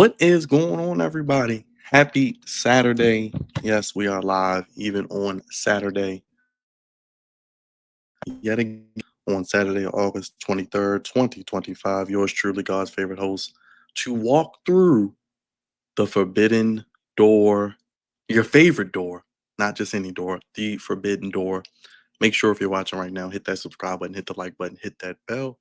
What is going on, everybody? Happy Saturday. Yes, we are live even on Saturday. Yet again, on Saturday, August 23rd, 2025. Yours truly, God's favorite host, to walk through the forbidden door, your favorite door, not just any door, the forbidden door. Make sure if you're watching right now, hit that subscribe button, hit the like button, hit that bell.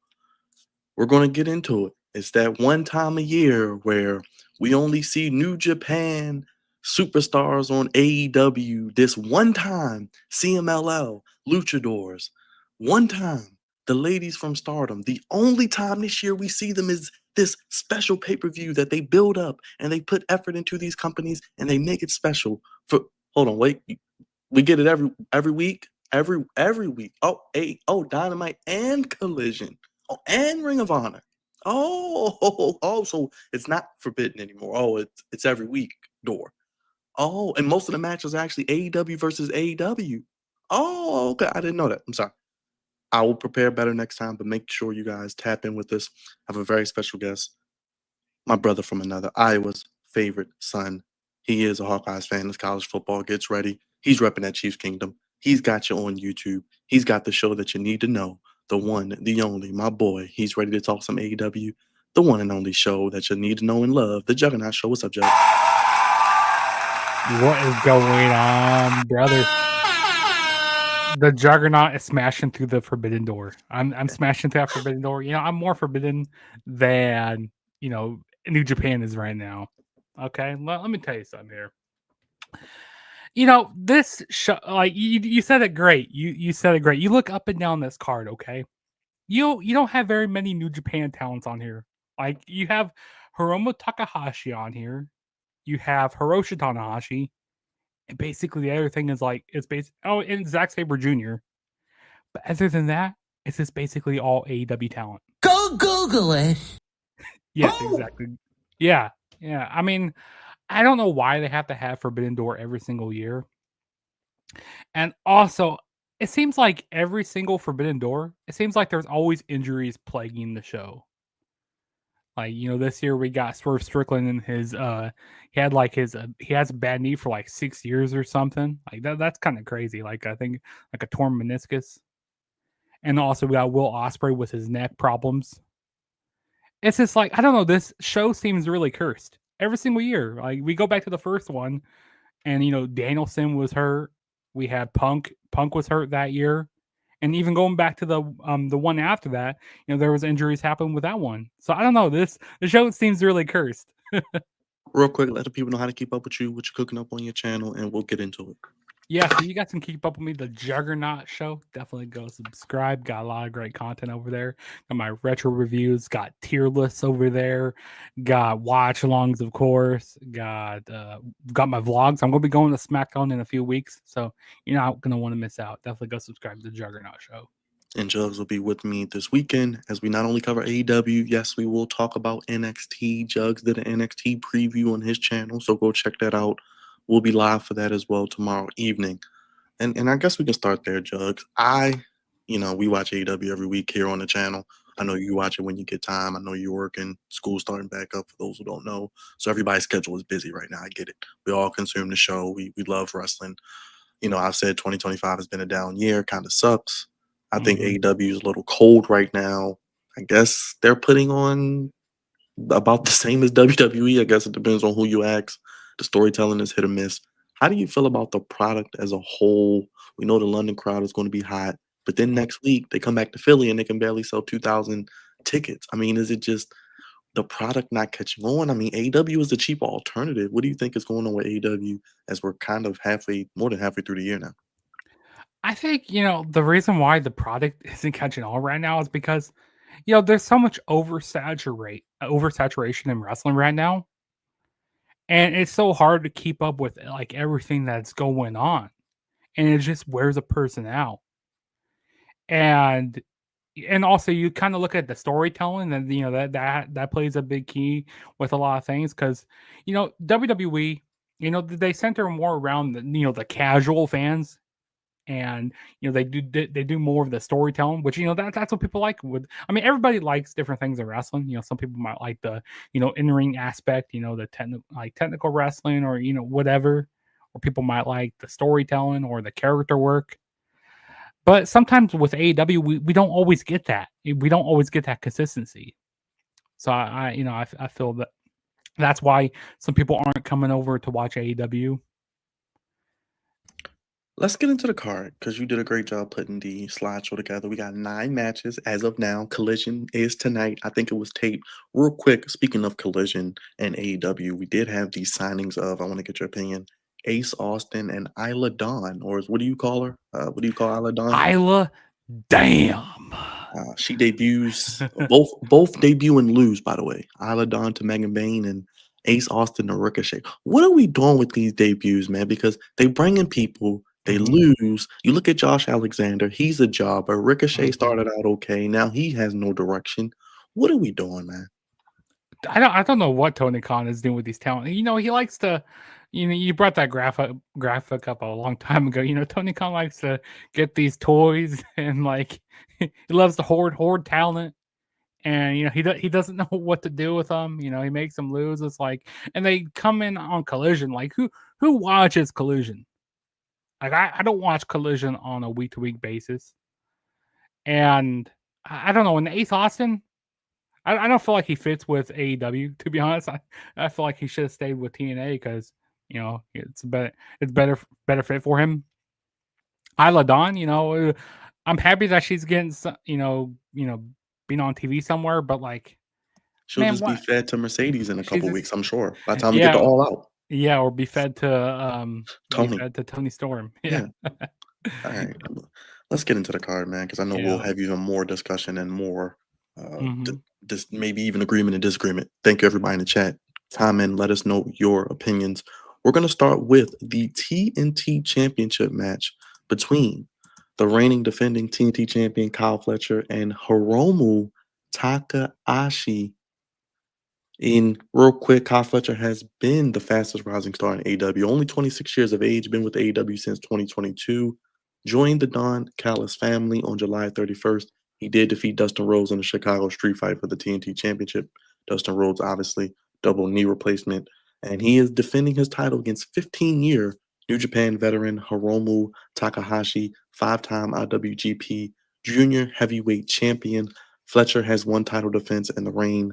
We're going to get into it. It's that one time a year where we only see New Japan superstars on AEW this one time, CMLL, Luchadors, one time, the ladies from Stardom. The only time this year we see them is this special pay-per-view that they build up and they put effort into these companies and they make it special for hold on, wait. We get it every week, every week. Dynamite and Collision. Oh, and Ring of Honor. So it's not forbidden anymore. Oh, it's every week door. Oh, and most of the matches are actually AEW versus AEW. Oh, okay. I didn't know that. I'm sorry. I will prepare better next time, but make sure you guys tap in with us. I have a very special guest, my brother from another, Iowa's favorite son. He is a Hawkeyes fan. As college football gets ready, he's repping that Chiefs Kingdom. He's got you on YouTube. He's got the show that you need to know. The one, the only, my boy. He's ready to talk some AEW. The one and only show that you need to know and love. The Juggernaut Show. What's up, Jug? What is going on, brother? The Juggernaut is smashing through the forbidden door. I'm smashing through that forbidden door. I'm more forbidden than New Japan is right now. Okay, let me tell you something here. This show, like you said it great. You said it great. You look up and down this card, okay? You don't have very many New Japan talents on here. Like you have Hiromu Takahashi on here. You have Hiroshi Tanahashi. And basically, the other thing is it's based. Oh, and Zack Sabre Jr. But other than that, it's just basically all AEW talent. Go Google it. Yes, exactly. Yeah. I mean, I don't know why they have to have Forbidden Door every single year. And also, it seems like every single Forbidden Door, it seems like there's always injuries plaguing the show. Like, this year we got Swerve Strickland and his he has a bad knee for like 6 years or something. Like that's kind of crazy. Like I think like a torn meniscus. And also we got Will Ospreay with his neck problems. It's just like, I don't know, this show seems really cursed. Every single year. Like we go back to the first one and Danielson was hurt. We had Punk was hurt that year. And even going back to the one after that, there was injuries happen with that one. So I don't know. The show seems really cursed. Real quick, let the people know how to keep up with you, what you're cooking up on your channel, and we'll get into it. Yeah, so you guys can keep up with me, the Juggernaut Show. Definitely go subscribe. Got a lot of great content over there. Got my retro reviews. Got tier lists over there. Got watch alongs, of course. Got my vlogs. I'm gonna be going to SmackDown in a few weeks, so you're not gonna want to miss out. Definitely go subscribe to the Juggernaut Show. And Jugs will be with me this weekend as we not only cover AEW, yes, we will talk about NXT. Jugs did an NXT preview on his channel, so go check that out. We'll be live for that as well tomorrow evening. And I guess we can start there, Jugs. We watch AEW every week here on the channel. I know you watch it when you get time. I know you're working, school starting back up for those who don't know. So everybody's schedule is busy right now. I get it. We all consume the show. We love wrestling. I've said 2025 has been a down year, kind of sucks. I think AEW is a little cold right now. I guess they're putting on about the same as WWE. I guess it depends on who you ask. The storytelling is hit or miss. How do you feel about the product as a whole? We know the London crowd is going to be hot, but then next week they come back to Philly and they can barely sell 2,000 tickets. I mean, is it just the product not catching on? I mean, AEW is the cheaper alternative. What do you think is going on with AEW as we're kind of more than halfway through the year now? I think, the reason why the product isn't catching on right now is because, there's so much oversaturation in wrestling right now. And it's so hard to keep up with like everything that's going on. And it just wears a person out. And also you kind of look at the storytelling and that plays a big key with a lot of things because WWE, they center more around the casual fans. and they do more of the storytelling, which that's what people like. With I mean, everybody likes different things in wrestling. Some people might like the in ring aspect, the technical wrestling, or whatever, or people might like the storytelling or the character work. But sometimes with AEW, we don't always get that. We don't always get that consistency. So I feel that that's why some people aren't coming over to watch AEW. Let's get into the card because you did a great job putting the slideshow together. We got 9 matches as of now. Collision is tonight. I think it was taped. Real quick, speaking of Collision and AEW, we did have these signings of, I want to get your opinion, Ace Austin and Isla Dawn, or what do you call her? What do you call Isla Dawn? Isla, damn. She debuts, both debut and lose, by the way. Isla Dawn to Megan Bain and Ace Austin to Ricochet. What are we doing with these debuts, man? Because they bring in people, they Mhm, lose. You look at Josh Alexander, he's a jobber. Ricochet mhm. started out okay. Now he has no direction. What are we doing, man? I don't know what Tony Khan is doing with these talent. He likes to, you brought that graphic up a long time ago. Tony Khan likes to get these toys and like he loves to hoard talent. And he doesn't know what to do with them. He makes them lose. It's like, and they come in on Collision. Like who watches Collision? Like I don't watch Collision on a week to week basis. And I don't know. In Ace Austin, I don't feel like he fits with AEW. To be honest, I feel like he should have stayed with TNA because it's better fit for him. Isla Dawn, I'm happy that she's getting being on TV somewhere, but like, She'll man, just be what fed to Mercedes in a she's couple just weeks, I'm sure. By the time we get to yeah, All Out, yeah, or be Tony. fed to Tony Storm. Yeah. Yeah. All right, let's get into the card, man, because I know we'll Yeah. have even more discussion and more, Mhm. maybe even agreement and disagreement. Thank you, everybody in the chat. Comment, let us know your opinions. We're gonna start with the TNT Championship match between the reigning defending TNT champion Kyle Fletcher and Hiromu Takahashi. In real quick, Kyle Fletcher has been the fastest rising star in AEW. Only 26 years of age, been with AEW since 2022. Joined the Don Callis family on July 31st. He did defeat Dustin Rhodes in the Chicago Street Fight for the TNT Championship. Dustin Rhodes, obviously, double knee replacement. And he is defending his title against 15-year New Japan veteran Hiromu Takahashi, 5-time IWGP Junior Heavyweight Champion. Fletcher has one title defense in the reign.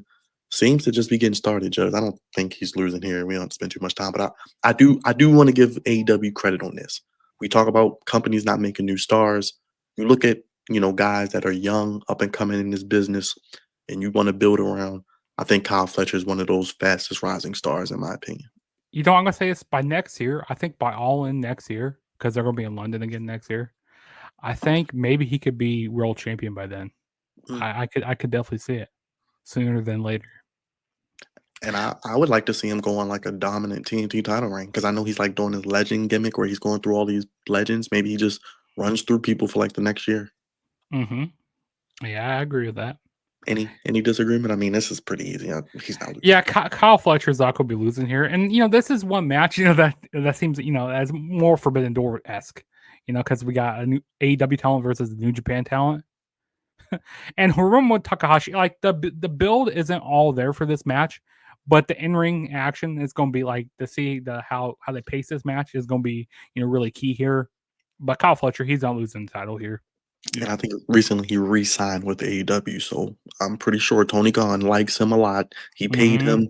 Seems to just be getting started, Judge. I don't think he's losing here. We don't spend too much time, but I do want to give AEW credit on this. We talk about companies not making new stars. You look at guys that are young, up and coming in this business, and you want to build around. I think Kyle Fletcher is one of those fastest rising stars, in my opinion. I'm gonna say this by next year. I think by All In next year, because they're gonna be in London again next year. I think maybe he could be world champion by then. Mm. I could definitely see it sooner than later. And I would like to see him go on like a dominant TNT title reign because I know he's like doing his legend gimmick where he's going through all these legends. Maybe he just runs through people for like the next year. Mm-hmm. Yeah, I agree with that. Any disagreement? I mean, this is pretty easy. He's not losing. Yeah, Kyle Fletcher's not gonna be losing here, and this is one match that seems as more Forbidden Door esque, because we got a new AEW talent versus the New Japan talent. And Hiromu Takahashi, like the build isn't all there for this match, but the in ring action is going to be like to see how they pace this match is going to be really key here. But Kyle Fletcher, he's not losing the title here. And I think recently he re-signed with AEW, so I'm pretty sure Tony Khan likes him a lot. He paid Mm-hmm. him.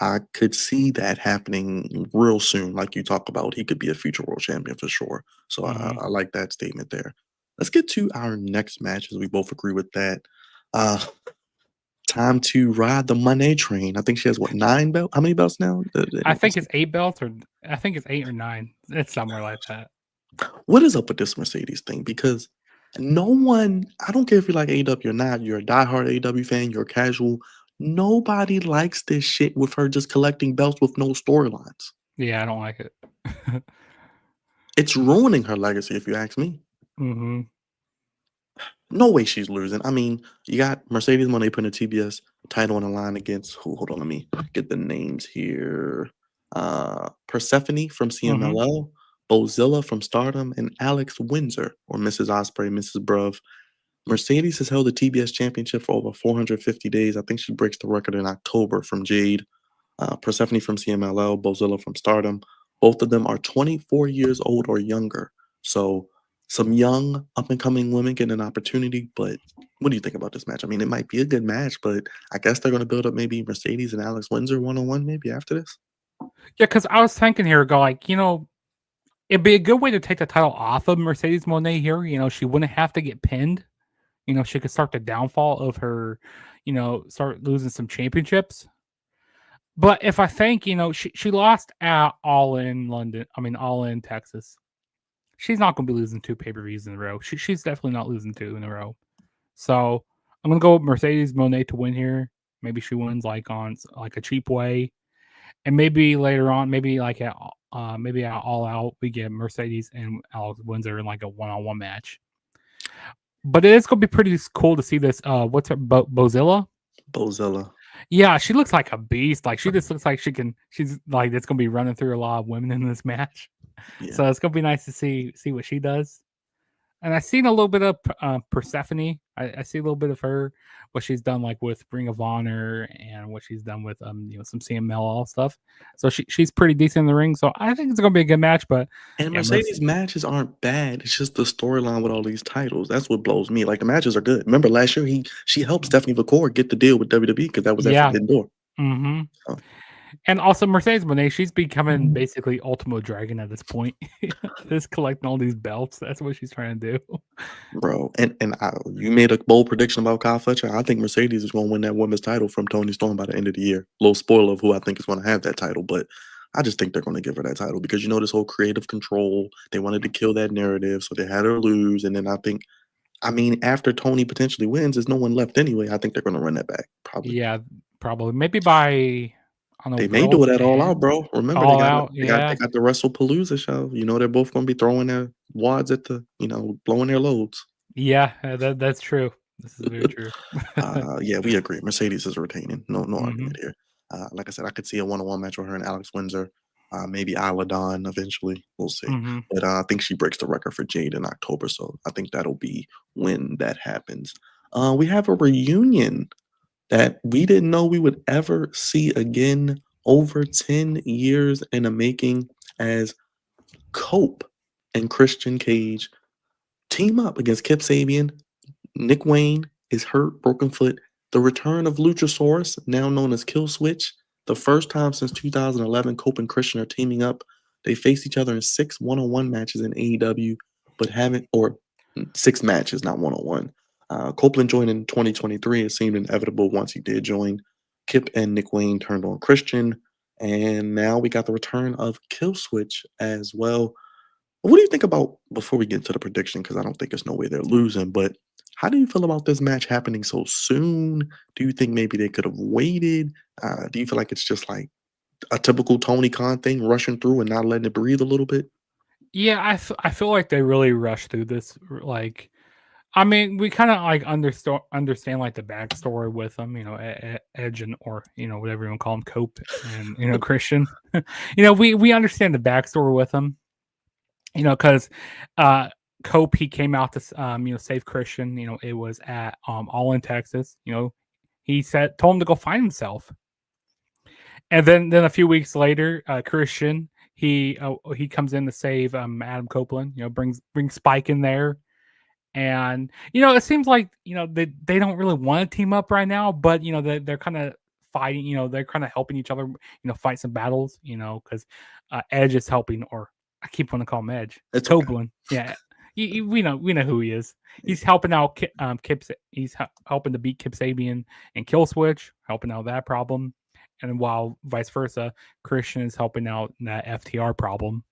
I could see that happening real soon, like you talk about. He could be a future world champion for sure. So Mm-hmm. I like that statement there. Let's get to our next match, as we both agree with that. Uh, time to ride the money train. I think she has what 9 belts? How many belts now? I think it's 8 belts, or I think it's 8 or 9. It's somewhere like that. What is up with this Mercedes thing? Because no one, I don't care if you like AEW or not, you're a diehard AEW fan, you're a casual. Nobody likes this shit with her just collecting belts with no storylines. Yeah, I don't like it. It's ruining her legacy, if you ask me. Mm-hmm. No way she's losing. I mean, you got Mercedes Moné putting a TBS title on the line against who? Hold on, let me get the names here. Persephone from Mm-hmm. CMLL Bozilla from Stardom, and Alex Windsor, or Mrs. Osprey, Mrs. Bruv. Mercedes has held the TBS championship for over 450 days. I think she breaks the record in October from Jade. Persephone from CMLL, Bozilla from Stardom. Both of them are 24 years old or younger. So some young up and coming women getting an opportunity. But what do you think about this match? I mean, it might be a good match, but I guess they're going to build up maybe Mercedes and Alex Windsor 1-on-1 maybe after this. Yeah, because I was thinking here, go like, it'd be a good way to take the title off of Mercedes Moné here. She wouldn't have to get pinned. She could start the downfall of her, start losing some championships. But if I think, she lost at All In London, All In Texas. She's not going to be losing 2 pay-per-views in a row. She's definitely not losing 2 in a row. So I'm going to go with Mercedes Moné to win here. Maybe she wins like on like a cheap way. And maybe later on, maybe at All Out, we get Mercedes and Alex Windsor in like a one-on-one match. But it is going to be pretty cool to see this. What's her Bozilla? Bozilla. Yeah, she looks like a beast. Like she just looks like she's like it's gonna be running through a lot of women in this match. Yeah. So it's gonna be nice to see what she does. And I've seen a little bit of Persephone. I see a little bit of her, what she's done like with Ring of Honor and what she's done with some CMLL stuff. So she's pretty decent in the ring. So I think it's gonna be a good match. But And Mercedes matches aren't bad. It's just the storyline with all these titles. That's what blows me. Like the matches are good. Remember last year she helped Stephanie McCoy get the deal with WWE because that was at Forbidden Door. Mm-hmm. So. And also Mercedes Moné, she's becoming basically Ultimo Dragon at this point. Just collecting all these belts. That's what she's trying to do. Bro, and you made a bold prediction about Kyle Fletcher. I think Mercedes is going to win that women's title from Toni Storm by the end of the year. Little spoiler of who I think is going to have that title, but I just think they're going to give her that title because this whole creative control. They wanted to kill that narrative, so they had her lose, and then after Toni potentially wins, there's no one left anyway. I think they're going to run that back, probably. Yeah, probably. Maybe by they may do it at All Out, bro. Remember, they got the WrestlePalooza show. They're both going to be throwing their wads at the, blowing their loads. Yeah, that's true. This is very true. Yeah, we agree. Mercedes is retaining. No argument here. Like I said, I could see a one-on-one match with her and Alex Windsor. Maybe Isla Dawn eventually. We'll see. But I think she breaks the record for Jade in October, so I think that'll be when that happens. We have a reunion that we didn't know we would ever see again, over 10 years in the making, as Cope and Christian Cage team up against Kip Sabian. Nick Wayne is hurt, broken foot. The return of Luchasaurus, now known as Killswitch. The first time since 2011, Cope and Christian are teaming up. They face each other in 6 one-on-one matches in AEW, but or 6 matches, not one-on-one. Copeland joined in 2023. It seemed inevitable once he did join. Kip and Nick Wayne turned on Christian, and now we got the return of Killswitch as well. What do you think about, before we get into the prediction, because I don't think there's no way they're losing, but how do you feel about this match happening so soon? Do you think maybe they could have waited? Do you feel like it's just like a typical Tony Khan thing, rushing through and not letting it breathe a little bit? Yeah, I feel like they really rushed through this. Like, we kind of like understand like the backstory with them, Edge and or whatever you want to call them, Cope and Christian. We understand the backstory with them. Because Cope, he came out to save Christian. It was at All In Texas. He told him to go find himself. And then a few weeks later, Christian he comes in to save Adam Copeland. Brings Spike in there, and it seems like they don't really want to team up right now, but they're kind of fighting. They're kind of helping each other. Fight some battles. Because Edge is helping, or I keep wanting to call him Edge. It's Copeland. Okay. Yeah, we know who he is. He's helping out Kip. He's helping to beat Kip Sabian and Killswitch, helping out that problem. And while vice versa, Christian is helping out that FTR problem.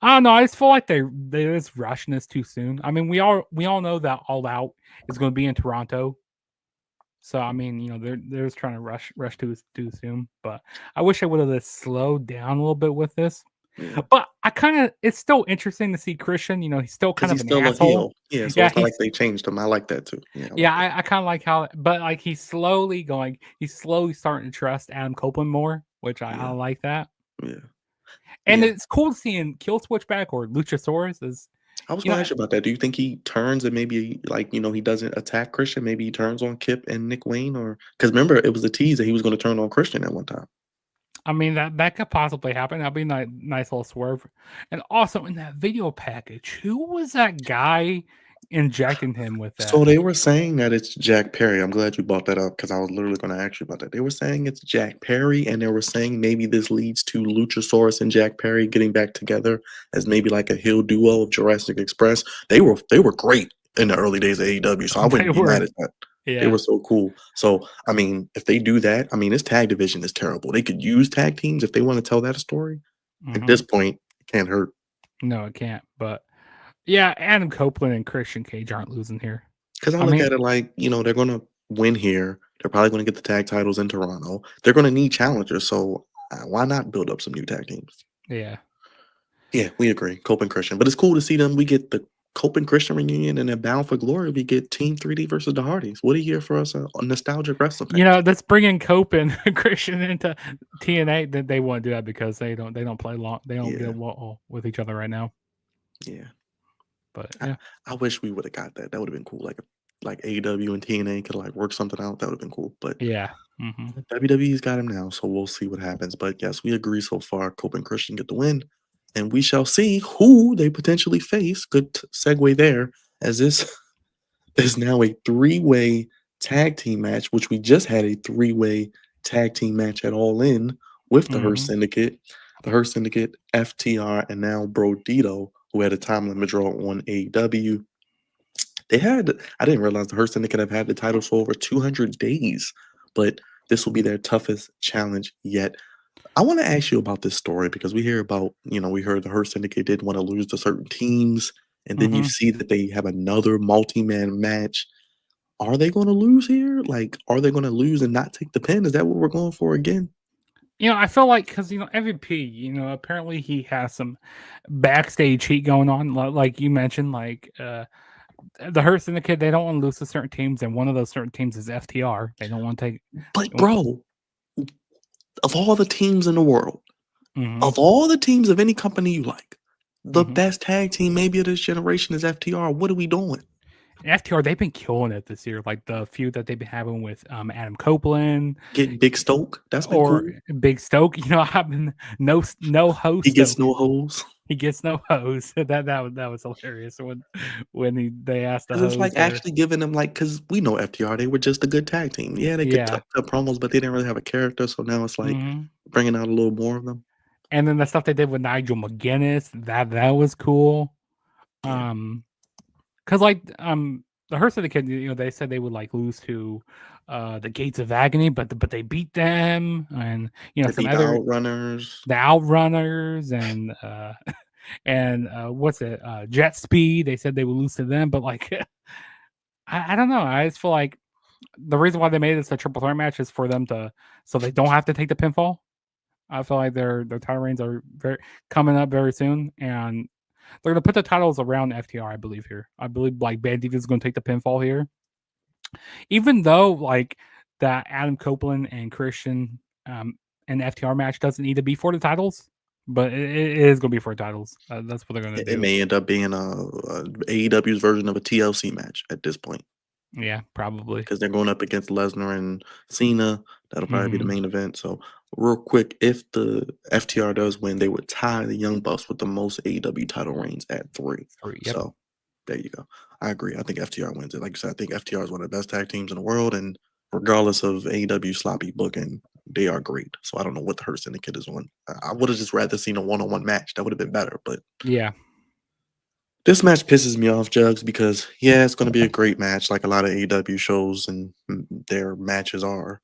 I don't know. I just feel like they're just rushing this too soon. We all know that All Out is going to be in Toronto. So they're just trying to rush too soon. But I wish I would have slowed down a little bit with this. Yeah. But it's still interesting to see Christian. He's still kind of an asshole. Yeah, so it's not like they changed him. I like that too. Yeah, I kind of like how, but like he's slowly starting to trust Adam Copeland more, which I like that. Yeah. And Yeah. it's cool seeing Kill Switch back or Luchasaurus is, I was you gonna know, ask you about that. Do you think he turns and maybe, like, he doesn't attack Christian? Maybe he turns on Kip and Nick Wayne, or because remember, it was a tease that he was gonna turn on Christian at one time. I mean that could possibly happen. That'd be a nice little swerve. And also in that video package, who was that guy injecting him with So that? they were saying that it's Jack Perry. I'm glad you brought that up because I was literally gonna ask you about that. They were saying it's Jack Perry, and they were saying maybe this leads to Luchasaurus and Jack Perry getting back together as maybe like a heel duo of Jurassic Express. They were great in the early days of AEW, so I They wouldn't be mad were, at that. They yeah. were so cool. So, I mean, if they do that, I mean, this tag division is terrible. They could use tag teams if they want to tell that story. At Hmm. this point, it can't hurt. No, it can't. But yeah, Adam Copeland and Christian Cage aren't losing here. Because I I look mean, at it like, they're gonna win here. They're probably gonna get the tag titles in Toronto. They're gonna need challengers, so, why not build up some new tag teams? yeah. Yeah, we agree, Cope and Christian, but it's cool to see them. We get the Cope and Christian reunion, and then Bound for Glory, we get Team 3D versus the Hardys. What a year for us, a nostalgic wrestling You fans. know, that's bringing Cope and Christian into TNA. That they won't do that because they don't play long. They don't Yeah, get well with each other right now. yeah. But I yeah, I wish we would've got that. That would've been cool, like AEW and TNA could, like, work something out, that would've been cool, but yeah. Hmm. WWE's got him now, so we'll see what happens. But yes, we agree so far. Cope and Christian get the win, and we shall see who they potentially face. Good segue there, as this is now a three-way tag team match, which we just had a three-way tag team match at All In with the Hurt Hmm. Syndicate, FTR, and now Bro Dito, who had a time limit draw on AEW. I didn't realize the Hurt Syndicate have had the title for over 200 days, but this will be their toughest challenge yet. I want to ask you about this story because we hear about, we heard the Hurt Syndicate didn't want to lose to certain teams, and then you Hmm. see that they have another multi-man match. Are they going to lose here? Like, are they going to lose and not take the pin? Is that what we're going for again? You know, I feel like because MVP, apparently he has some backstage heat going on, like you mentioned, like the Hurt Syndicate. They don't want to lose to certain teams, and one of those certain teams is FTR. They don't want to take. But bro, of all the teams in the world, Mm-hmm. of all the teams of any company you like, the Mm-hmm. best tag team maybe of this generation is FTR. What are we doing? FTR, they've been killing it this year. Like the feud that they've been having with Adam Copeland Getting Big Stoke, that's been or cool. Big Stoke. I've been no He host gets Stoke. no hoes. He gets no hose. That was hilarious when they asked the 'Cause it's hose like there. actually giving them like, cause we know FTR, they were just a good tag team. Yeah, they could Yeah. cut promos, but they didn't really have a character, so now it's like Hmm. bringing out a little more of them. And then the stuff they did with Nigel McGuinness, that was cool. Yeah. Because the Hearst of the Kid, they said they would like lose to the Gates of Agony, but they beat them, and They some beat the other Outrunners. the Outrunners and what's it, Jet Speed. They said they would lose to them, but like I don't know. I just feel like the reason why they made this a triple threat match is for them to so they don't have to take the pinfall. I feel like their title reigns are very coming up very soon, and they're gonna put the titles around FTR. I believe here. I believe like Bandit is gonna take the pinfall here, even though like that Adam Copeland and Christian and FTR match doesn't need to be for the titles, but it is gonna be for titles. That's what they're gonna It do. may end up being a AEW's version of a TLC match at this point. Yeah, probably. Because they're going up against Lesnar and Cena. That'll probably be the Hmm. main event. So, real quick, if the FTR does win, they would tie the Young Bucks with the most AEW title reigns at 3. Three. Yep. So, there you go. I agree. I think FTR wins it. Like I said, I think FTR is one of the best tag teams in the world, and regardless of AEW sloppy booking, they are great. So I don't know what the Hurt Syndicate is on. I would have just rather seen a one-on-one match. That would have been better. But Yeah. this match pisses me off, Jugs, because yeah, it's going to be a great match, like a lot of AEW shows and their matches are.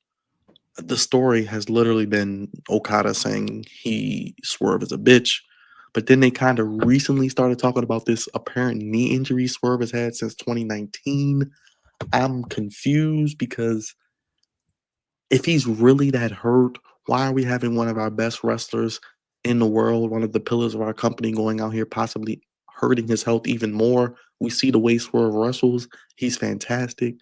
The story has literally been Okada saying he Swerve is a bitch, but then they kind of recently started talking about this apparent knee injury Swerve has had since 2019. I'm confused because if he's really that hurt, why are we having one of our best wrestlers in the world, one of the pillars of our company, going out here possibly hurting his health even more? We see the way Swerve wrestles. He's fantastic.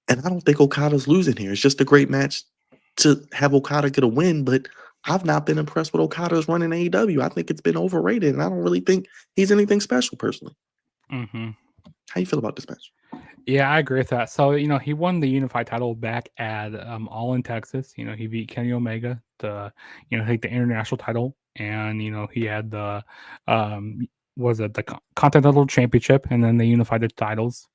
And I don't think Okada's losing here. It's just a great match to have Okada get a win, but I've not been impressed with Okada's run in AEW. I think it's been overrated, and I don't really think he's anything special personally. Mm-hmm. How you feel about this match? Yeah, I agree with that. So, he won the unified title back at All in Texas. He beat Kenny Omega to, take the international title, and he had the was it the Continental Championship, and then they unified the titles.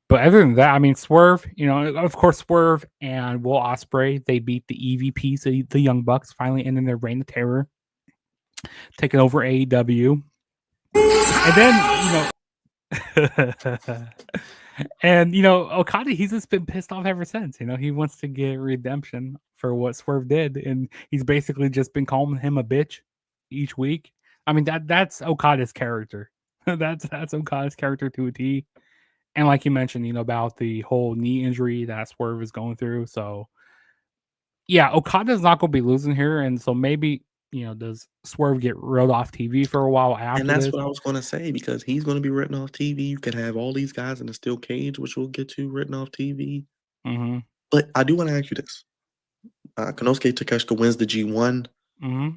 But other than that, I mean, Swerve, of course, Swerve and Will Ospreay, they beat the EVPs, the Young Bucks, finally ending their reign of terror, taking over AEW, and then and Okada, he's just been pissed off ever since. He wants to get redemption for what Swerve did, and he's basically just been calling him a bitch each week. I mean that's Okada's character. that's Okada's character to a T. And like you mentioned, about the whole knee injury that Swerve is going through. So yeah, Okada's not going to be losing here, and so maybe does Swerve get wrote off TV for a while And after that's this? what I was going to say because he's going to be written off TV. You could have all these guys in a steel cage, which we'll get to, written off TV. Mm-hmm. But I do want to ask you this: Konosuke Takeshita wins the G1. Mm-hmm.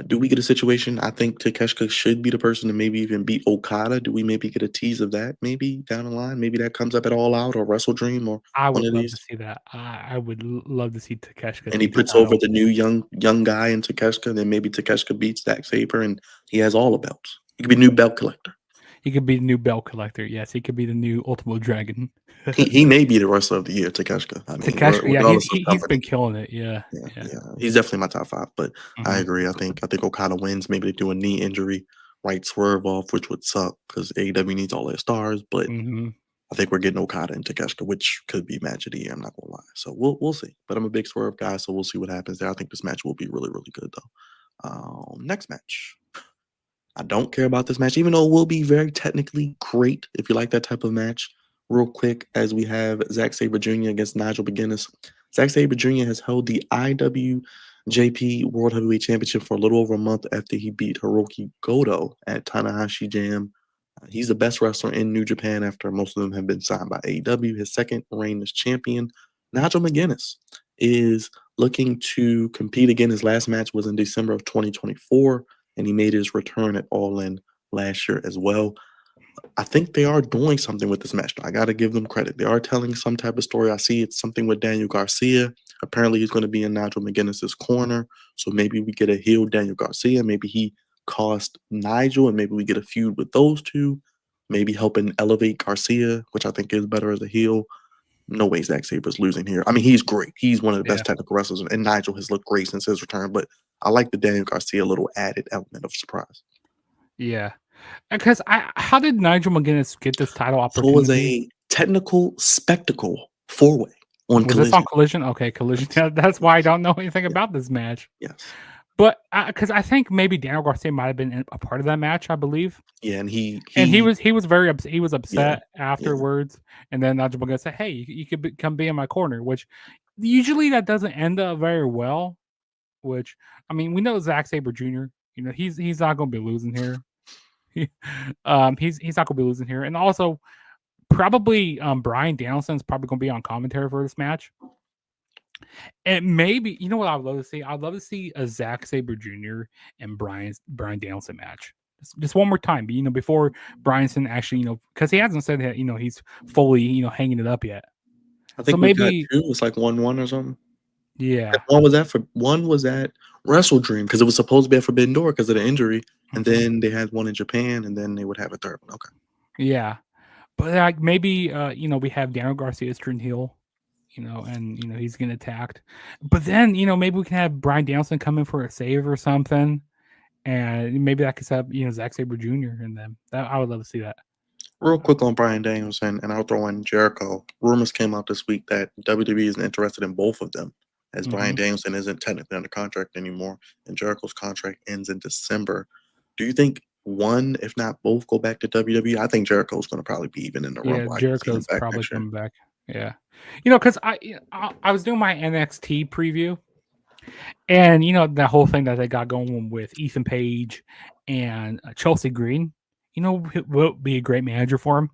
Do we get a situation? I think Takeshita should be the person to maybe even beat Okada. Do we maybe get a tease of that maybe down the line? Maybe that comes up at All Out or Wrestle Dream or I one would of love to these. see that. I would love to see Takeshita And he take the puts over title. the new young guy in Takeshita, and then maybe Takeshita beats Zack Sabre, and he has all the belts. He could be new belt collector. He could be the new belt collector. Yes, he could be the new Ultimate Dragon. He may be the wrestler of the year, Takeshita. I mean, Takeshita, with yeah, all the he's stuff he's covered. been killing it. Yeah, Yeah, yeah. yeah, he's definitely my top 5, but I Mm-hmm. agree. I think Okada wins. Maybe they do a knee injury, right Swerve off, which would suck because AEW needs all their stars. But Mm-hmm. I think we're getting Okada and Takeshita, which could be match of the year. I'm not gonna lie. So we'll see. But I'm a big Swerve guy, so we'll see what happens there. I think this match will be really really good though. Next match. I don't care about this match, even though it will be very technically great if you like that type of match. Real quick, as we have Zack Sabre Jr. against Nigel McGuinness. Zack Sabre Jr. has held the IWJP World Heavyweight Championship for a little over a month after he beat Hiroki Goto at Tanahashi Jam. He's the best wrestler in New Japan after most of them have been signed by AEW. His second reign as champion. Nigel McGuinness is looking to compete again. His last match was in December of 2024 and he made his return at All In last year as well. I think they are doing something with this match. I got to give them credit. They are telling some type of story. I see it's something with Daniel Garcia. Apparently, he's going to be in Nigel McGuinness's corner. So maybe we get a heel Daniel Garcia. Maybe he cost Nigel, and maybe we get a feud with those two. Maybe helping elevate Garcia, which I think is better as a heel. No way Zack Sabre's losing here. I mean, he's great. He's one of the Yeah, best technical wrestlers, and Nigel has looked great since his return. But I like the Daniel Garcia little added element of surprise. yeah. Because how did Nigel McGuinness get this title So it was opportunity? a technical spectacle 4-way on Was this on Collision. Collision? Okay, Collision. Yes, That's why I yes, don't know anything yes, about this match. yes. But because I think maybe Daniel Garcia might have been a part of that match, I believe. Yeah, and And he he was very he was yeah, upset yeah. afterwards. And then Nigel McGuinness said, "Hey, you could come be in my corner," which usually that doesn't end up very well. Which I mean, we know Zack Sabre Jr. He's not going to be losing here. He's not going to be losing here, and also probably Brian Danielson's probably going to be on commentary for this match. And maybe what I'd love to see. I'd love to see a Zack Sabre Jr. and Brian Danielson match. Just one more time, but before Bryanson actually, because he hasn't said that he's fully hanging it up yet. I So think we've got maybe 2. It's like 1-1 or something. And yeah. one was at Wrestle Dream because it was supposed to be at Forbidden Door because of the injury, and Mhm. then they had one in Japan, and then they would have a third one. Okay. Yeah. But like maybe we have Daniel Garcia's turn heel, and he's getting attacked. But then, maybe we can have Brian Danielson come in for a save or something. And maybe that could set up, Zack Sabre Jr. and them. That I would love to see that. Real quick on Brian Danielson, and I'll throw in Jericho. Rumors came out this week that WWE isn't interested in both of them, as Brian Mm-hmm. Danielson isn't technically under contract anymore, and Jericho's contract ends in December. Do you think one, if not both, go back to WWE? I think Jericho's going to probably be even in the Yeah, Rumble. I can see him Jericho's back probably next year. coming back. Yeah, because I was doing my NXT preview, and that whole thing that they got going with Ethan Page and Chelsea Green. Who will be a great manager for him?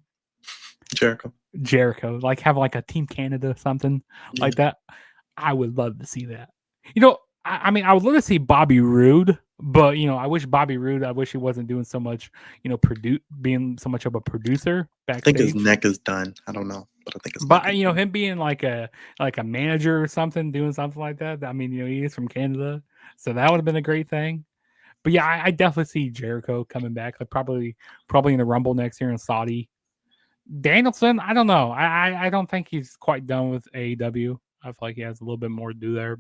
Jericho. Jericho, like have like a Team Canada something Yeah. like that. I would love to see that. You know, I mean, I would love to see Bobby Roode, but I wish Bobby Roode. I wish he wasn't doing so much, being so much of a producer I think his backstage. neck is done. I don't know, but I think his neck But is done. him being like a manager or something, doing something like that. I mean, he is from Canada, so that would have been a great thing. But yeah, I definitely see Jericho coming back. Like probably in the Rumble next year in Saudi. Danielson, I don't know. I don't think he's quite done with AEW. I feel like he has a little bit more to do there.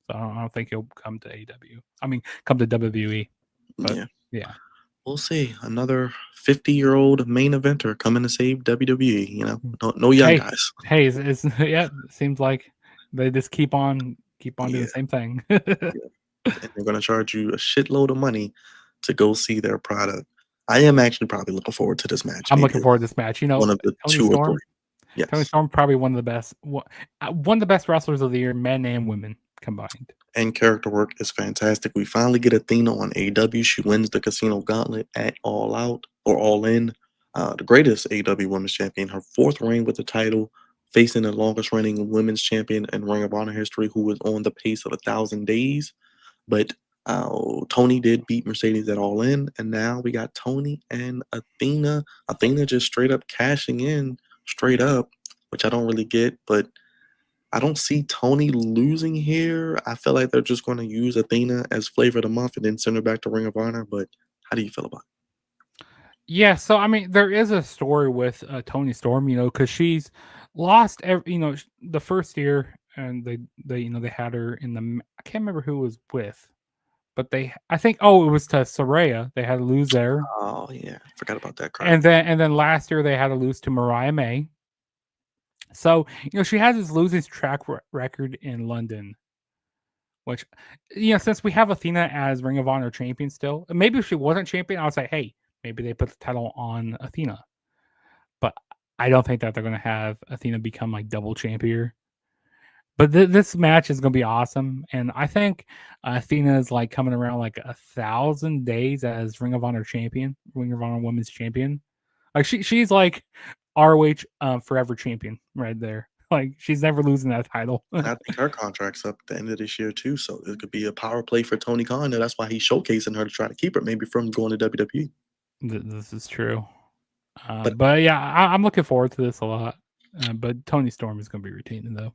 So I don't think he'll come to AEW. I mean, come to WWE. But Yeah, yeah. we'll see. Another 50-year-old main eventer coming to save WWE. No young Hey, guys. hey, it's yeah. It seems like they just keep on doing Yeah, the same thing. yeah. And they're gonna charge you a shitload of money to go see their product. I am actually probably looking forward to this match. I'm Maybe looking forward to this match. one of the Tony two or Storm. three. Tony Yes. Storm probably one of the best wrestlers of the year, men and women combined. And character work is fantastic. We finally get Athena on AEW. She wins the Casino Gauntlet at All Out or All In. The greatest AEW Women's Champion, her fourth reign with the title, facing the longest reigning women's champion in Ring of Honor history, who was on the pace of 1,000 days. But Tony did beat Mercedes at All In, and now we got Tony and Athena. Athena just straight up cashing in, straight up, which I don't really get, but I don't see Tony losing here. I feel like they're just going to use Athena as flavor of the month and then send her back to Ring of Honor. But how do you feel about Yeah, so I mean, there is a story with Tony Storm, because she's lost every, the first year, and they had her in I can't remember who it was with, but I think, it was to Saraya. They had to lose there, it? Oh yeah, forgot about that crap. and then last year they had to lose to Mariah May. So she has this losing track record in London, which since we have Athena as Ring of Honor champion still, maybe if she wasn't champion, I would say, hey, maybe they put the title on Athena. But I don't think that they're going to have Athena become like double champion. But this match is going to be awesome, and I think Athena is like coming around like 1,000 days as Ring of Honor champion, Ring of Honor Women's champion. Like she's like ROH forever champion right there. Like she's never losing that title. And I think her contract's up at the end of this year too, so it could be a power play for Tony Khan. And that's why he's showcasing her to try to keep her, maybe from going to WWE. This is true. But But yeah, I'm looking forward to this a lot. But Tony Storm is going to be retaining though.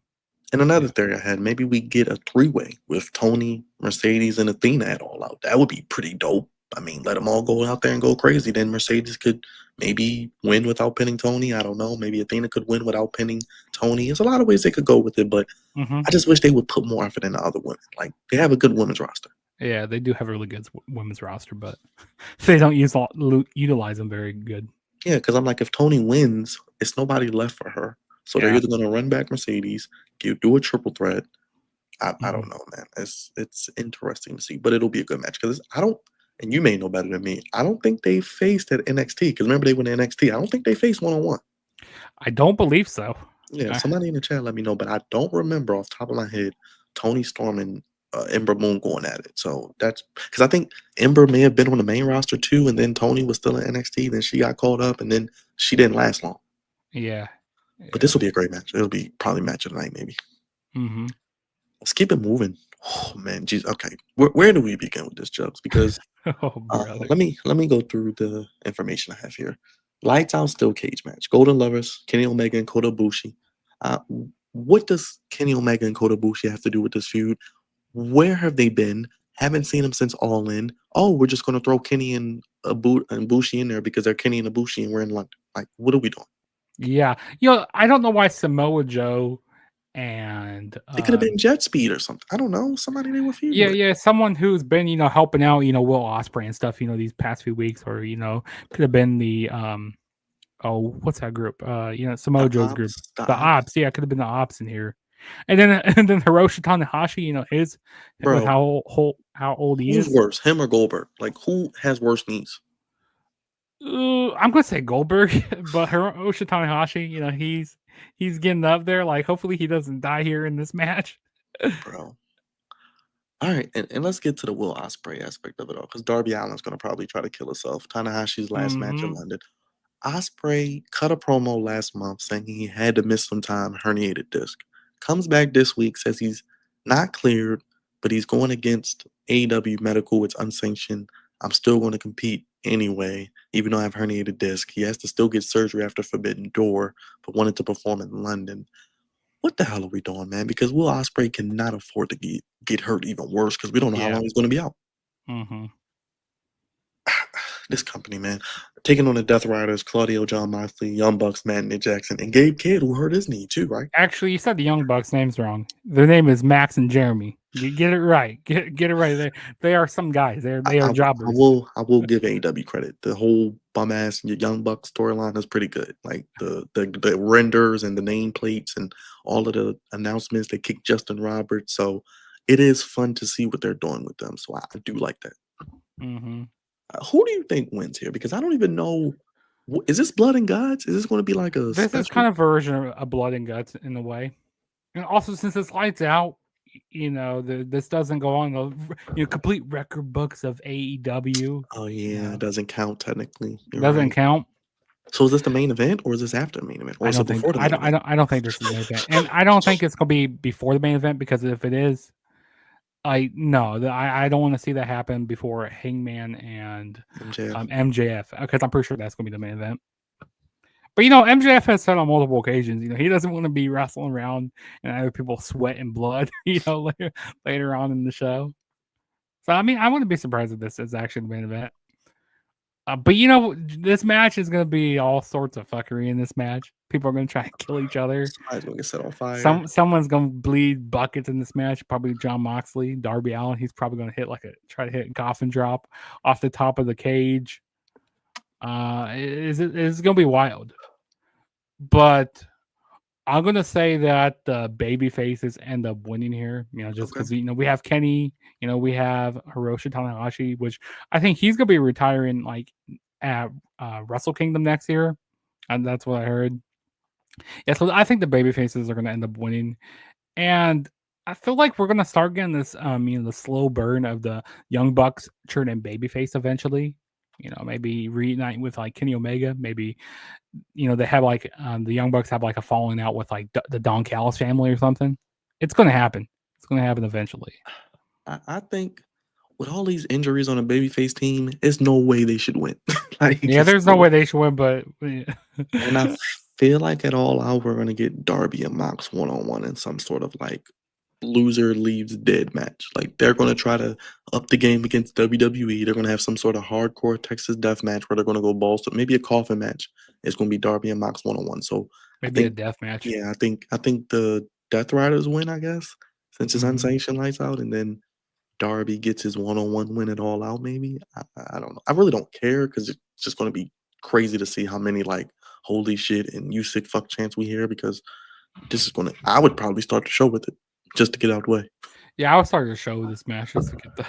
and another Yeah. theory I had, maybe we get a three-way with Tony, Mercedes, and Athena at All Out. That would be pretty dope. I mean, let them all go out there and go crazy. Then Mercedes could maybe win without pinning Tony. I don't know. Maybe Athena could win without pinning Tony. There's a lot of ways they could go with it, but Mm-hmm. I just wish they would put more effort into other women. Like they have a good women's roster. Yeah, they do have a really good women's roster, but they don't utilize them very good. Yeah, because I'm like, if Tony wins, it's nobody left for her. So they're Yeah. either going to run back Mercedes, do a triple threat. I Mhm. don't know, man. It's interesting to see, but it'll be a good match because I don't. And you may know better than me. I don't think they faced at NXT because remember they went to NXT. I don't think they faced 1-on-1. I don't believe so. Yeah, somebody in the chat let me know, but I don't remember off the top of my head Tony Storm and Ember Moon going at it. So that's because I think Ember may have been on the main roster too, and then Tony was still in NXT. Then she got called up, and then she didn't last long. Yeah. But this Yeah. will be a great match. It'll be probably match of the night, maybe. Mm-hmm. Let's keep it moving. Oh man, geez. Okay, where do we begin with this, Jugs? Because Oh, brother. let me go through the information I have here. Lights out steel cage match. Golden Lovers, Kenny Omega and Kota Ibushi. Uh, what does Kenny Omega and Kota Ibushi have to do with this feud? Where have they been? Haven't seen them since All In. Oh, we're just going to throw Kenny and Ibushi in there because they're Kenny and Ibushi and we're in London. Like, what are we doing? Yeah. I don't know why Samoa Joe and It could have been Jet Speed or something. I don't know. Somebody they were feuding with. yeah, someone who's been, helping out, Will Ospreay and stuff, these past few weeks, or, could have been the what's that group? The Samoa Joe's group. ops, the The ops. Ops, yeah, it could have been the Ops in here. And then Hiroshi Tanahashi, his with Bro, how old he who's is. worse, him or Goldberg? Like, who has worse knees? I'm gonna say Goldberg, but Hiroshi Tanahashi, he's getting up there. Like, hopefully he doesn't die here in this match. Bro. All right, and let's get to the Will Ospreay aspect of it all, because Darby Allin's gonna probably try to kill himself. Tanahashi's last match in Mm-hmm. London. Ospreay cut a promo last month saying he had to miss some time, herniated disc. Comes back this week, says he's not cleared, but he's going against AEW Medical. It's unsanctioned. I'm still going to compete anyway, even though I have herniated disc. He has to still get surgery after Forbidden Door, but wanted to perform in London. What the hell are we doing, man? Because Will Ospreay cannot afford to get hurt even worse because we don't know how Yeah. long he's going to be out. Mm-hmm. This company, man, taking on the Death Riders, Claudio, John Moxley, Young Bucks, Matt Nick Jackson, and Gabe Kidd, who hurt his knee too, right? Actually, you said the Young Bucks' names wrong. Their name is Max and Jeremy. Get it right. Get it right. They are some guys. They are jobbers. I will give AEW credit. The whole bum ass Young Bucks storyline is pretty good. Like the renders and the nameplates and all of the announcements. They kicked Justin Roberts, so it is fun to see what they're doing with them. So I do like that. Mm-hmm. Who do you think wins here? Because I don't even know. Is this Blood and Guts? Is this going to be like a This is special? kind of version of Blood and Guts in a way. And also, since it's lights out, this doesn't go on the complete record books of AEW. Oh yeah, it doesn't count technically. You're Doesn't right. count. So is this the main event, or is this after the main event, or I is it don't think before the main event? I don't think this is the main event, and I don't think it's gonna be before the main event because if it is, I don't want to see that happen before Hangman and MJF. MJF because I'm pretty sure that's gonna be the main event. But MJF has said on multiple occasions, he doesn't want to be wrestling around and other people sweat and blood, later on in the show. So I mean, I wouldn't be surprised if this is actually the main event. But this match is gonna be all sorts of fuckery in this match. People are gonna try to kill each other. Somebody's gonna get set on fire. Someone's gonna bleed buckets in this match. Probably John Moxley, Darby Allin. He's probably gonna try to hit a coffin drop off the top of the cage. It's gonna be wild. But I'm gonna say that the baby faces end up winning here. Just because Okay. we have Kenny, we have Hiroshi Tanahashi, which I think he's gonna be retiring like at Wrestle Kingdom next year, and that's what I heard. Yeah, so I think the baby faces are gonna end up winning, and I feel like we're gonna start getting this, the slow burn of the Young Bucks turning babyface eventually. Maybe reunite with like Kenny Omega. Maybe they have like the Young Bucks have like a falling out with like the Don Callis family or something. It's gonna happen. It's gonna happen eventually. I think with all these injuries on a babyface team, there's no way they should win. Like, Yeah, it's there's no no way. way they should win, but And I feel like at All Out, we're gonna get Darby and Mox one on one in some sort of like loser leaves dead match. Like they're gonna try to up the game against WWE. They're gonna have some sort of hardcore Texas death match where they're gonna go balls to maybe a coffin match. It's gonna be Darby and Mox one on one. So I maybe a think, death match. yeah, I think the Death Riders win, I guess, since it's Mhm. unsanctioned lights out, and then Darby gets his one on one win at All Out. Maybe I don't know. I really don't care because it's just gonna be crazy to see how many like holy shit and you sick fuck chants we hear because this is gonna. I would probably start the show with it just to get out the way. Yeah, I was starting to show this match just to get the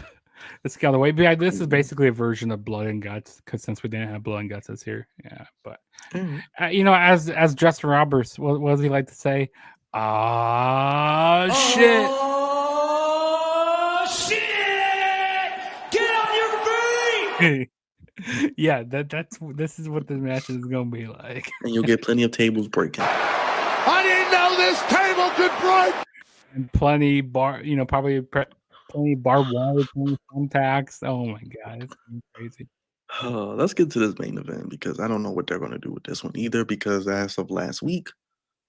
let's get out of the way. But yeah, this is basically a version of Blood and Guts because since we didn't have Blood and Guts this here, yeah. But Alright. as Justin Roberts, what does he like to say? Ah, shit. Oh, shit! Get on your feet! Yeah, this is what the match is gonna be like. And you'll get plenty of tables breaking. I didn't know this table could break! And plenty probably plenty barbed wire, plenty thumbtacks. Oh my god, it's gonna be crazy. Let's get to this main event because I don't know what they're gonna do with this one either. Because as of last week,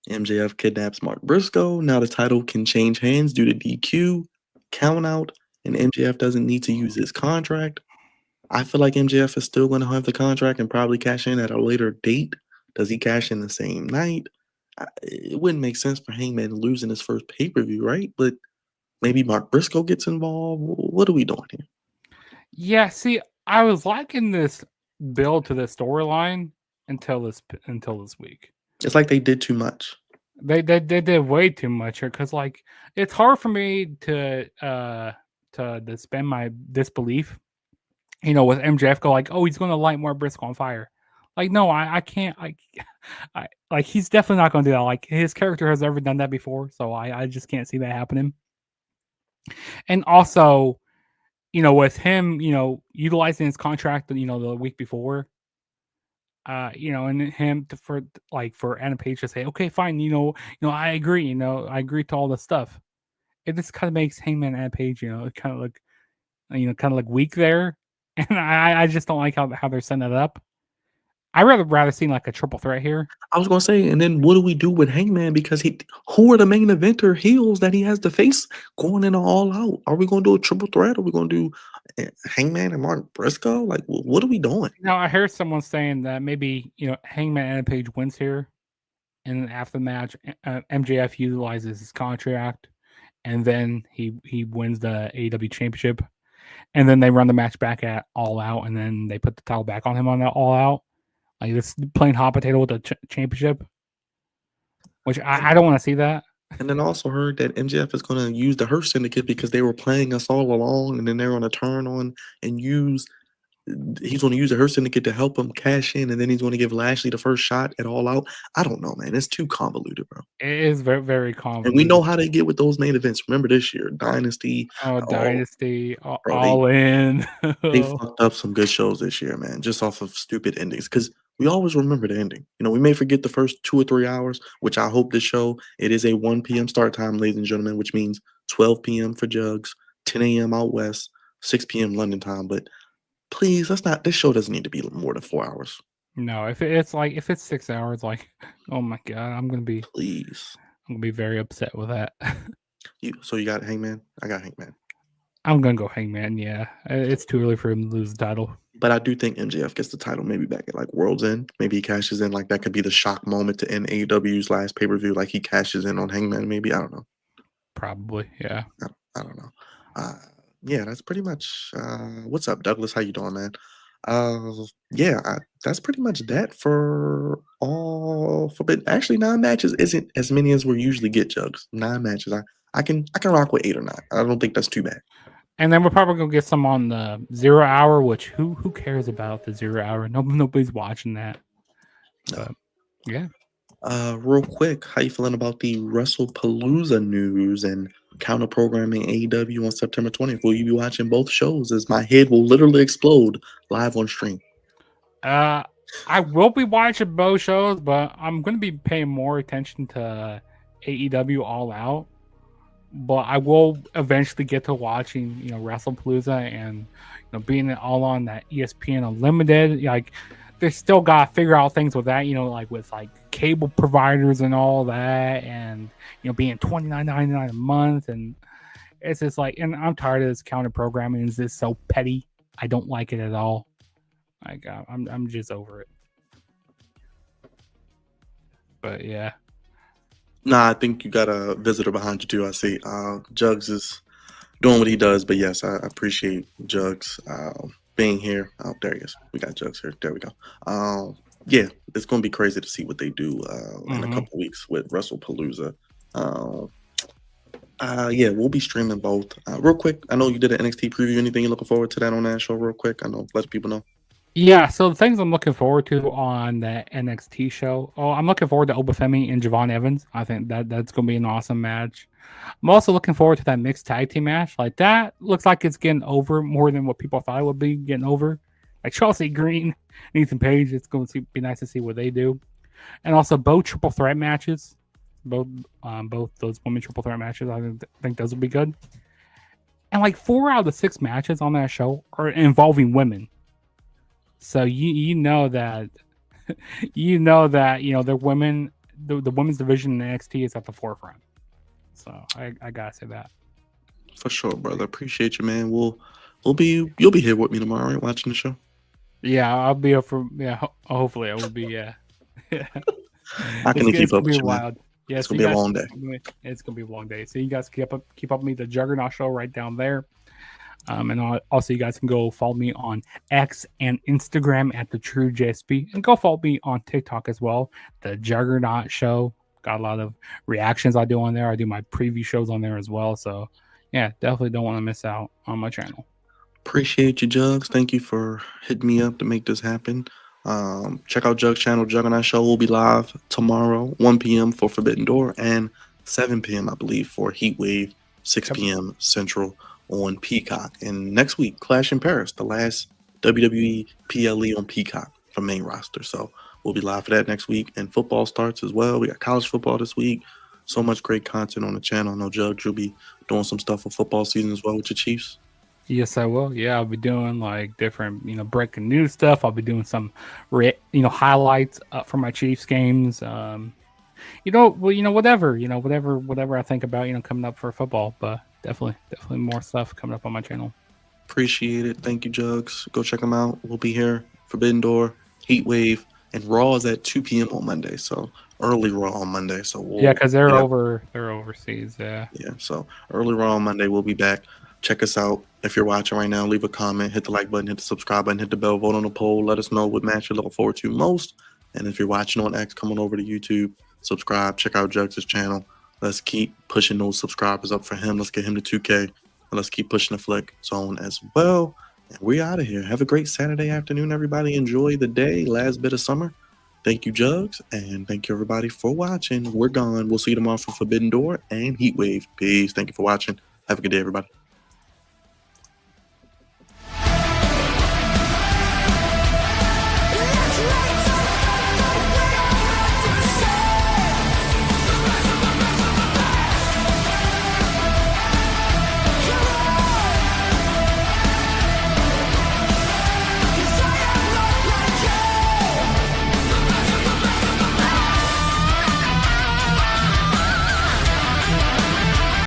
MJF kidnaps Mark Briscoe. Now the title can change hands due to DQ, count out, and MJF doesn't need to use his contract. I feel like MJF is still going to have the contract and probably cash in at a later date. Does he cash in the same night? It wouldn't make sense for Hangman losing his first pay per view, right? But maybe Mark Briscoe gets involved. What are we doing here? Yeah, see, I was liking this build to the storyline until this week. It's like they did too much. They did way too much here because like it's hard for me to suspend my disbelief. With MJF go like, oh, he's gonna light more Briscoe on fire. Like, no, I can't. I like he's definitely not gonna do that. Like his character has never done that before, so I just can't see that happening. And also, with him, utilizing his contract, the week before, and him for Anna Page to say, okay, fine, I agree, I agree to all this stuff. it just kind of makes Hangman and Page, kind of like weak there, and I just don't like how they're setting it up. I rather see like a triple threat here. I was gonna say, and then what do we do with Hangman? Because who are the main eventer heels that he has to face going in all out? Are we gonna do a triple threat? Are we gonna do Hangman and Mark Briscoe? Like, what are we doing? Now I heard someone saying that maybe Hangman and Page wins here, and then after the match, MJF utilizes his contract, and then he wins the AEW championship, and then they run the match back at All Out, and then they put the title back on him on that All Out. Like this plain hot potato with the championship, which I don't want to see that. And then I also heard that MJF is going to use the Hurt Syndicate because they were playing us all along, and then they're going to turn on and use. He's going to use the Hurt Syndicate to help him cash in, and then he's going to give Lashley the first shot at All Out. I don't know, man. It's too convoluted, bro. It is very, very convoluted. And we know how they get with those main events. Remember this year, Dynasty. Dynasty, bro, All In. They fucked up some good shows this year, man, just off of stupid endings. Because we always remember the ending. We may forget the first 2 or 3 hours, which I hope this show, it is a 1 p.m. start time, ladies and gentlemen, which means 12 p.m. for Jugs, 10 a.m. out west, 6 p.m. London time. But please, this show doesn't need to be more than 4 hours. No, if it's 6 hours, like, oh my god, I'm gonna be very upset with that. So you got Hangman? I got Hangman. I'm gonna go Hangman. Yeah, it's too early for him to lose the title. But I do think MJF gets the title maybe back at like World's End. Maybe he cashes in. Like that could be the shock moment to end AEW's last pay per view. Like he cashes in on Hangman. Maybe, I don't know. Probably, yeah. I don't know. Yeah, that's pretty much. What's up, Douglas? How you doing, man? That's pretty much that for all forbidden. Actually, 9 matches isn't as many as we usually get. Jugs 9 matches. I can rock with 8 or 9. I don't think that's too bad. And then we're probably gonna get some on the 0 hour, which who cares about the 0 hour? Nobody's watching that. No. Yeah. Real quick, how you feeling about the WrestlePalooza news and counter programming AEW on September 20th? Will you be watching both shows? As my head will literally explode live on stream. I will be watching both shows, but I'm going to be paying more attention to AEW All Out. But I will eventually get to watching, WrestlePalooza and being all on that ESPN Unlimited. Like, they still got to figure out things with that, like with like cable providers and all that, and being $29.99 a month, and it's just like, and I'm tired of this counter programming. Is this so petty? I don't like it at all. Like, I'm just over it. But yeah. Nah, I think you got a visitor behind you too. I see. Jugs is doing what he does, but yes, I appreciate Jugs being here. Oh, there he is. We got Jugs here. There we go. Yeah, it's gonna be crazy to see what they do in a couple weeks with WrestlePalooza. Yeah, we'll be streaming both. Real quick, I know you did an NXT preview. Anything you're looking forward to that on that show? Real quick, I know, let people know. Yeah, so the things I'm looking forward to on the NXT show. Oh, I'm looking forward to Obafemi and Javon Evans. I think that's going to be an awesome match. I'm also looking forward to that mixed tag team match. Like, that looks like it's getting over more than what people thought it would be getting over. Like Chelsea Green, Ethan Page, it's going to be nice to see what they do. And also both triple threat matches. Both those women triple threat matches, I think those will be good. And like 4 out of the 6 matches on that show are involving women. So you know that the women, the women's division in NXT is at the forefront. So I gotta say that. For sure, brother. Appreciate you, man. You'll be here with me tomorrow, right? Watching the show. Yeah, I'll be up for. Yeah, hopefully I will be. Yeah. I can keep up with you, wild. Man. Yeah, it's gonna be a long day. It's gonna be a long day. So you guys keep up with me, the Juggernaut Show, right down there. And also, you guys can go follow me on X and Instagram at the True JSP, and go follow me on TikTok as well, the Juggernaut Show. Got a lot of reactions I do on there. I do my preview shows on there as well. So, yeah, definitely don't want to miss out on my channel. Appreciate you, Jugs. Thank you for hitting me up to make this happen. Check out Jug's channel. Juggernaut Show will be live tomorrow, 1 p.m. for Forbidden Door, and 7 p.m. I believe for Heat Wave, 6 p.m. Central on Peacock. And next week, Clash in Paris, the last WWE PLE on Peacock for main roster. So we'll be live for that next week. And football starts as well. We got college football this week. so much great content on the channel. No Jugs, you'll be doing some stuff for football season as well with your Chiefs. Yes, I will. Yeah, I'll be doing like different, breaking news stuff. I'll be doing some, highlights for my Chiefs games. Whatever I think about, coming up for football. But definitely more stuff coming up on my channel. Appreciate it. Thank you, Jugs. Go check them out. We'll be here. Forbidden Door, Heat Wave, and Raw is at 2 p.m. on Monday. So early Raw on Monday. So because they're overseas. Yeah. Yeah. So early Raw on Monday. We'll be back. Check us out. If you're watching right now, leave a comment, hit the like button, hit the subscribe button, hit the bell, vote on the poll. Let us know what match you're looking forward to most. And if you're watching on X, come on over to YouTube, subscribe, check out Jugs' channel. Let's keep pushing those subscribers up for him. Let's get him to 2K. And let's keep pushing the Flick Zone as well. And we're out of here. Have a great Saturday afternoon, everybody. Enjoy the day. Last bit of summer. Thank you, Jugs. And thank you, everybody, for watching. We're gone. We'll see you tomorrow for Forbidden Door and Heat Wave. Peace. Thank you for watching. Have a good day, everybody.